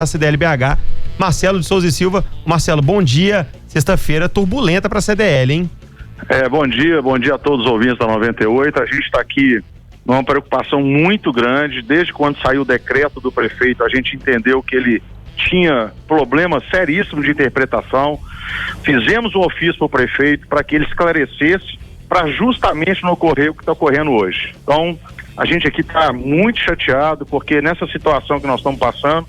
da CDL BH, Marcelo de Souza e Silva. Marcelo, bom dia. Sexta-feira turbulenta para a CDL, hein? Bom dia a todos os ouvintes da 98. A gente está aqui numa preocupação muito grande. Desde quando saiu o decreto do prefeito, a gente entendeu que ele tinha problemas seríssimos de interpretação. Fizemos um ofício para o prefeito para que ele esclarecesse, para justamente não ocorrer o que está ocorrendo hoje. Então, a gente aqui está muito chateado, porque nessa situação que nós estamos passando,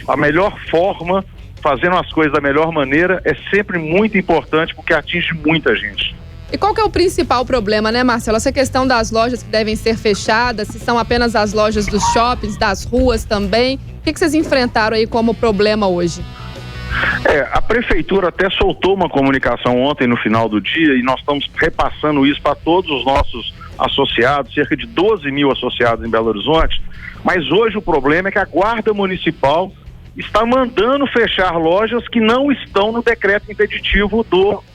a melhor forma, fazendo as coisas da melhor maneira, é sempre muito importante, porque atinge muita gente. E qual que é o principal problema, né, Marcelo? Essa questão das lojas que devem ser fechadas, se são apenas as lojas dos shoppings, das ruas também. O que vocês enfrentaram aí como problema hoje? A prefeitura até soltou uma comunicação ontem no final do dia e nós estamos repassando isso para todos os nossos associados, cerca de 12 mil associados em Belo Horizonte, mas hoje o problema é que a Guarda Municipal está mandando fechar lojas que não estão no decreto impeditivo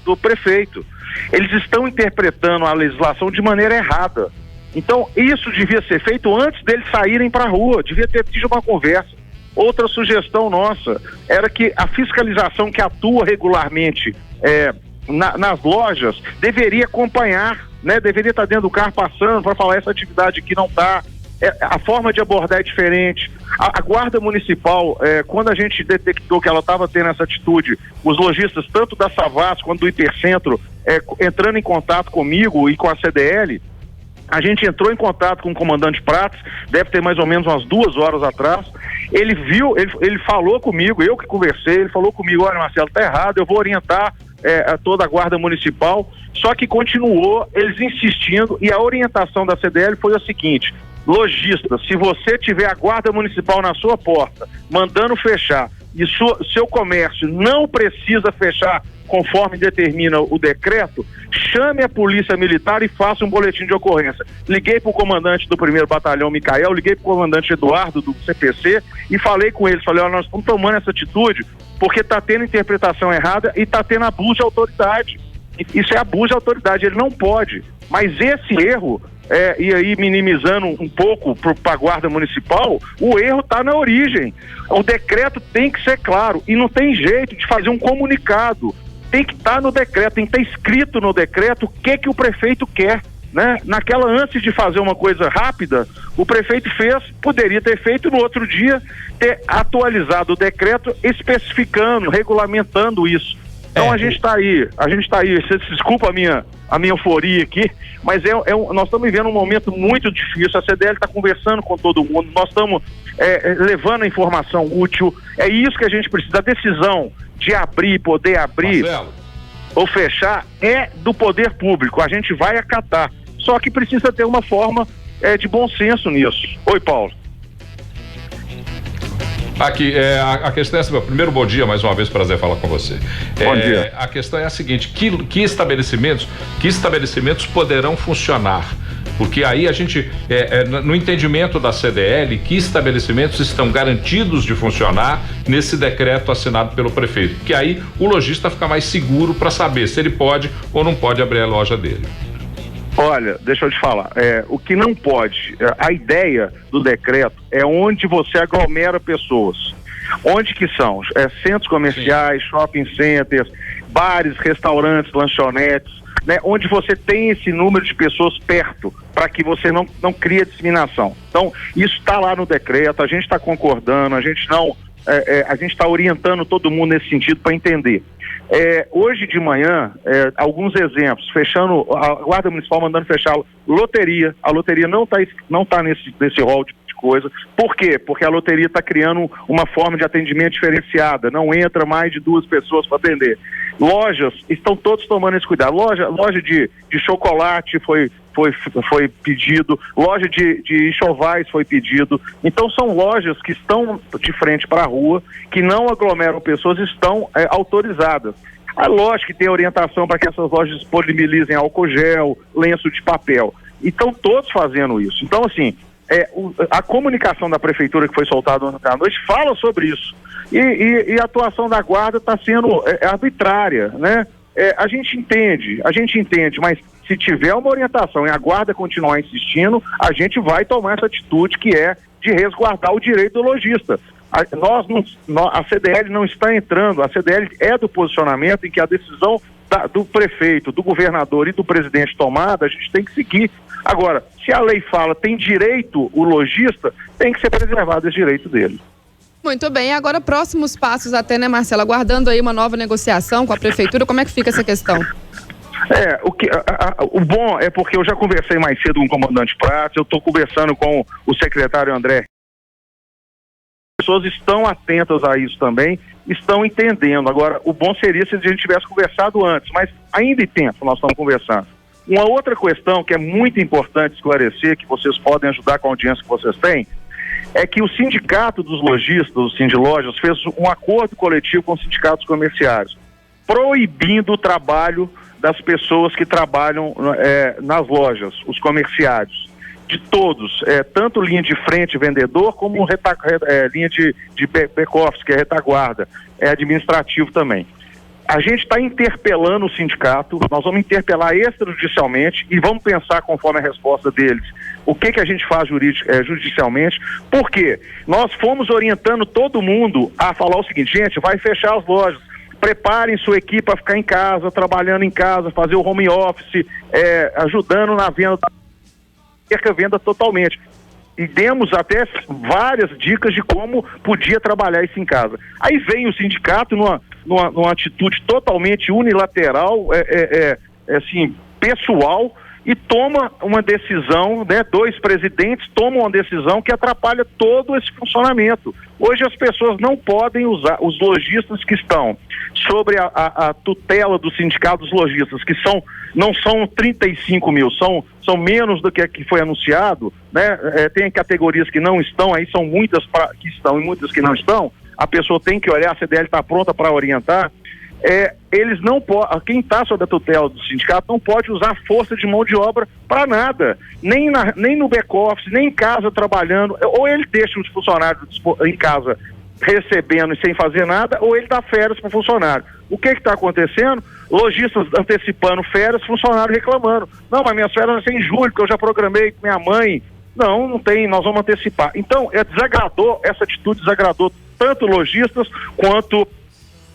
do prefeito. Eles estão interpretando a legislação de maneira errada. Então, isso devia ser feito antes deles saírem para a rua, devia ter tido uma conversa. Outra sugestão nossa era que a fiscalização que atua regularmente nas lojas deveria acompanhar, né? Deveria estar dentro do carro passando para falar: essa atividade aqui não está. A forma de abordar é diferente. A Guarda Municipal, quando a gente detectou que ela estava tendo essa atitude, os lojistas, tanto da Savassi quanto do Hipercentro, entrando em contato comigo e com a CDL, a gente entrou em contato com o comandante Prates, deve ter mais ou menos umas 2 horas atrás. Ele viu, ele falou comigo, eu que conversei, ele falou comigo: olha, Marcelo, tá errado, eu vou orientar a toda a Guarda Municipal. Só que continuou eles insistindo, e a orientação da CDL foi a seguinte: lojista, se você tiver a Guarda Municipal na sua porta, mandando fechar, e seu comércio não precisa fechar conforme determina o decreto, chame a Polícia Militar e faça um boletim de ocorrência. Liguei para o comandante do 1º Batalhão, Micael, liguei para o comandante Eduardo, do CPC, e falei com eles, olha, nós estamos tomando essa atitude porque está tendo interpretação errada e está tendo abuso de autoridade. Isso é abuso de autoridade, ele não pode. Mas esse erro, e aí minimizando um pouco para a Guarda Municipal, o erro está na origem. O decreto tem que ser claro e não tem jeito de fazer um comunicado. Tem que estar no decreto, tem que estar escrito no decreto o que o prefeito quer, né? Naquela, antes de fazer uma coisa rápida, o prefeito poderia ter feito no outro dia, ter atualizado o decreto especificando, regulamentando isso. Então a gente está aí, você desculpa a minha euforia aqui, mas nós estamos vivendo um momento muito difícil. A CDL está conversando com todo mundo, nós estamos levando a informação útil, é isso que a gente precisa. A decisão de poder abrir, Marcelo, ou fechar é do poder público, a gente vai acatar, só que precisa ter uma forma de bom senso nisso. Oi, Paulo. Aqui, a questão é essa. Primeiro, bom dia, mais uma vez, prazer falar com você. Bom dia. A questão é a seguinte: que estabelecimentos poderão funcionar? Porque aí a gente, no entendimento da CDL, que estabelecimentos estão garantidos de funcionar nesse decreto assinado pelo prefeito? Porque aí o lojista fica mais seguro para saber se ele pode ou não pode abrir a loja dele. Olha, deixa eu te falar, o que não pode, a ideia do decreto é onde você aglomera pessoas. Onde que são? Centros comerciais, sim, shopping centers, bares, restaurantes, lanchonetes, né? Onde você tem esse número de pessoas perto, para que você não crie disseminação. Então, isso está lá no decreto, a gente está concordando, a gente está orientando todo mundo nesse sentido para entender. Hoje de manhã, alguns exemplos, fechando, a Guarda Municipal mandando fechar loteria. A loteria não tá nesse rol de coisa. Por quê? Porque a loteria está criando uma forma de atendimento diferenciada, não entra mais de 2 pessoas para atender. Lojas, estão todos tomando esse cuidado. Loja de chocolate foi pedido, loja de enxovais foi pedido. Então são lojas que estão de frente para a rua, que não aglomeram pessoas, estão autorizadas. É lógico que tem orientação para que essas lojas disponibilizem álcool gel, lenço de papel. E estão todos fazendo isso. Então, assim, a comunicação da prefeitura que foi soltada ontem à noite fala sobre isso. E a atuação da guarda está sendo arbitrária, né? A gente entende, mas se tiver uma orientação e a guarda continuar insistindo, a gente vai tomar essa atitude que é de resguardar o direito do lojista. A CDL não está entrando, a CDL é do posicionamento em que a decisão do prefeito, do governador e do presidente tomada, a gente tem que seguir. Agora, se a lei fala tem direito o lojista, tem que ser preservado esse direito dele. Muito bem, agora próximos passos até, né, Marcelo? Aguardando aí uma nova negociação com a prefeitura, como é que fica essa questão? O bom é porque eu já conversei mais cedo com o comandante Prats, eu estou conversando com o secretário André. As pessoas estão atentas a isso também, estão entendendo. Agora, o bom seria se a gente tivesse conversado antes, mas ainda em tempo nós estamos conversando. Uma outra questão que é muito importante esclarecer, que vocês podem ajudar com a audiência que vocês têm, é que o sindicato dos lojistas, o Sindilojas, fez um acordo coletivo com os sindicatos comerciários, proibindo o trabalho das pessoas que trabalham nas lojas, os comerciários, de todos, tanto linha de frente, vendedor, como linha de back-office, que é retaguarda, administrativo também. A gente está interpelando o sindicato, nós vamos interpelar extrajudicialmente e vamos pensar, conforme a resposta deles, o que a gente faz judicialmente, porque nós fomos orientando todo mundo a falar o seguinte: gente, vai fechar as lojas, preparem sua equipe para ficar em casa, trabalhando em casa, fazer o home office, ajudando na venda, perca a venda totalmente. E demos até várias dicas de como podia trabalhar isso em casa. Aí vem o sindicato numa atitude totalmente unilateral, assim, pessoal, e toma uma decisão, né? Dois presidentes tomam uma decisão que atrapalha todo esse funcionamento. Hoje as pessoas não podem usar, os lojistas que estão sobre a tutela do sindicato dos lojistas, que não são 35 mil, são menos do que foi anunciado, né? Tem categorias que não estão, aí são muitas que estão e muitas que não estão. A pessoa tem que olhar, a CDL está pronta para orientar. Eles não podem, quem está sob a tutela do sindicato não pode usar força de mão de obra para nada, nem no back-office, nem em casa trabalhando. Ou ele deixa os funcionários em casa recebendo e sem fazer nada, ou ele dá férias para o funcionário. O que está acontecendo? Lojistas antecipando férias, funcionário reclamando. Não, mas minhas férias vão ser em julho, porque eu já programei com minha mãe. Não tem, nós vamos antecipar. Então, essa atitude desagradou tanto lojistas quanto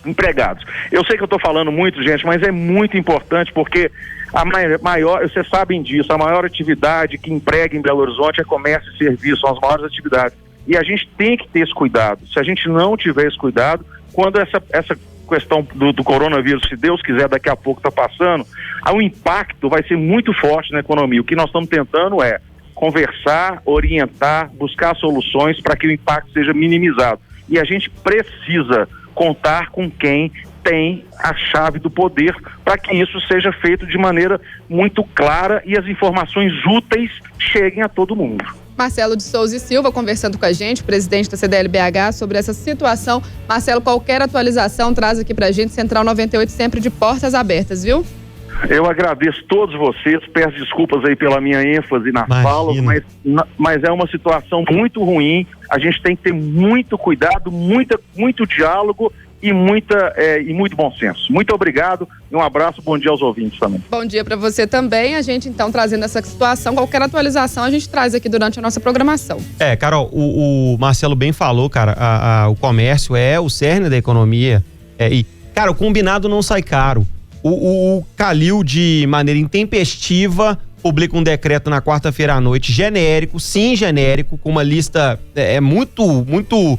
empregados. Eu sei que eu estou falando muito, gente, mas é muito importante, porque a maior, vocês sabem disso, a maior atividade que emprega em Belo Horizonte é comércio e serviço, são as maiores atividades. E a gente tem que ter esse cuidado. Se a gente não tiver esse cuidado, quando essa questão do coronavírus, se Deus quiser, daqui a pouco está passando, o impacto vai ser muito forte na economia. O que nós estamos tentando é conversar, orientar, buscar soluções para que o impacto seja minimizado. E a gente precisa contar com quem tem a chave do poder para que isso seja feito de maneira muito clara e as informações úteis cheguem a todo mundo. Marcelo de Souza e Silva conversando com a gente, presidente da CDL-BH, sobre essa situação. Marcelo, qualquer atualização traz aqui pra gente, Central 98 sempre de portas abertas, viu? Eu agradeço todos vocês, peço desculpas aí pela minha ênfase nas falas, mas é uma situação muito ruim. A gente tem que ter muito cuidado, muito diálogo e muito bom senso. Muito obrigado e um abraço, bom dia aos ouvintes também. Bom dia para você também. A gente então trazendo essa situação, qualquer atualização a gente traz aqui durante a nossa programação. Carol, o Marcelo bem falou, cara, o comércio é o cerne da economia, e, cara, o combinado não sai caro. O Calil, de maneira intempestiva, publica um decreto na quarta-feira à noite, genérico, com uma lista muito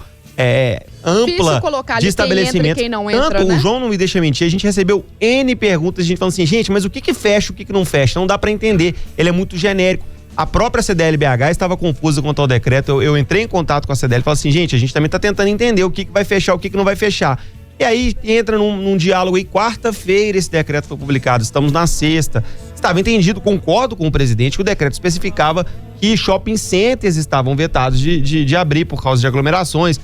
ampla de estabelecimentos. Quem não entra, Tanto, né? O João não me deixa mentir, a gente recebeu N perguntas, a gente falando assim, gente, mas o que fecha, o que não fecha? Não dá pra entender, ele é muito genérico. A própria CDL-BH estava confusa quanto ao decreto, eu entrei em contato com a CDL e falei assim, gente, a gente também tá tentando entender o que vai fechar, o que não vai fechar. E aí entra num diálogo aí, quarta-feira esse decreto foi publicado, estamos na sexta. Estava entendido, concordo com o presidente, que o decreto especificava que shopping centers estavam vetados de abrir por causa de aglomerações,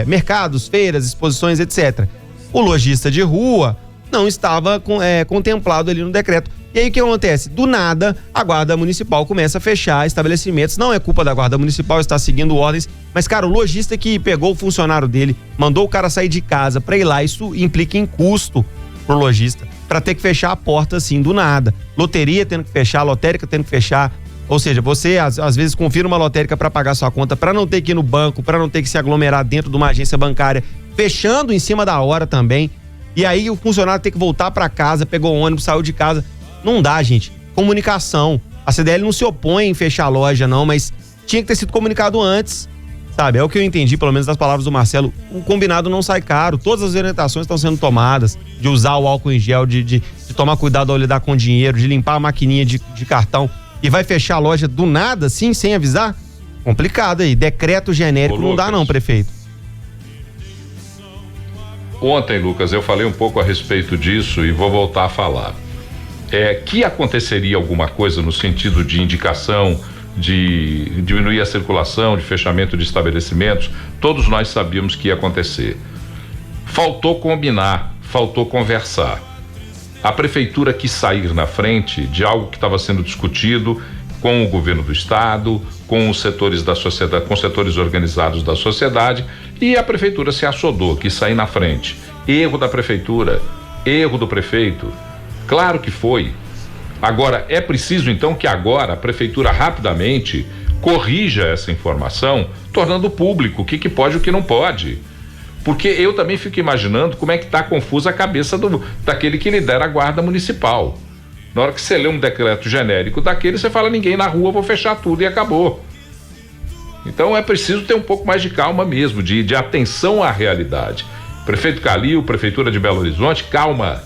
mercados, feiras, exposições, etc. O lojista de rua não estava contemplado ali no decreto. E aí o que acontece? Do nada, a Guarda Municipal começa a fechar estabelecimentos. Não é culpa da Guarda Municipal, está seguindo ordens. Mas, cara, o lojista que pegou o funcionário dele, mandou o cara sair de casa pra ir lá, isso implica em custo pro lojista, pra ter que fechar a porta assim, do nada. Loteria tendo que fechar, lotérica tendo que fechar, Ou seja, você às vezes confira uma lotérica para pagar sua conta, para não ter que ir no banco, para não ter que se aglomerar dentro de uma agência bancária, fechando em cima da hora também. E aí o funcionário tem que voltar para casa, pegou o ônibus, saiu de casa. Não dá, gente. Comunicação. A CDL não se opõe em fechar a loja, não, mas tinha que ter sido comunicado antes, sabe? É o que eu entendi, pelo menos das palavras do Marcelo. O combinado não sai caro. Todas as orientações estão sendo tomadas, de usar o álcool em gel, de tomar cuidado ao lidar com dinheiro, de limpar a maquininha de cartão. E vai fechar a loja do nada, assim, sem avisar? Complicado aí. Decreto genérico não dá não, prefeito. Ontem, Lucas, eu falei um pouco a respeito disso e vou voltar a falar. Que aconteceria alguma coisa no sentido de indicação, de diminuir a circulação, de fechamento de estabelecimentos, todos nós sabíamos que ia acontecer. Faltou combinar, faltou conversar. A prefeitura quis sair na frente de algo que estava sendo discutido com o governo do estado, com os setores da sociedade, com setores organizados da sociedade, e a prefeitura se assodou, quis sair na frente. Erro da prefeitura, erro do prefeito. Claro que foi. Agora, é preciso então que agora a prefeitura rapidamente corrija essa informação, tornando público o que pode e o que não pode. Porque eu também fico imaginando como é que está confusa a cabeça daquele que lidera a guarda municipal. Na hora que você lê um decreto genérico daquele, você fala, ninguém na rua, vou fechar tudo e acabou. Então é preciso ter um pouco mais de calma mesmo, de atenção à realidade. Prefeito Calil, Prefeitura de Belo Horizonte, calma.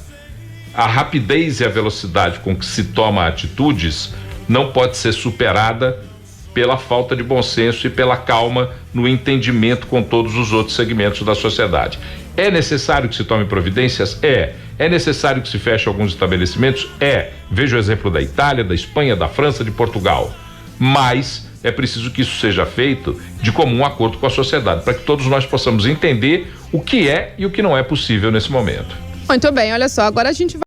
A rapidez e a velocidade com que se toma atitudes não pode ser superada pela falta de bom senso e pela calma no entendimento com todos os outros segmentos da sociedade. É necessário que se tome providências? É necessário que se feche alguns estabelecimentos? Veja o exemplo da Itália, da Espanha, da França, de Portugal. Mas é preciso que isso seja feito de comum acordo com a sociedade, para que todos nós possamos entender o que é e o que não é possível nesse momento. Muito bem, olha só, agora a gente vai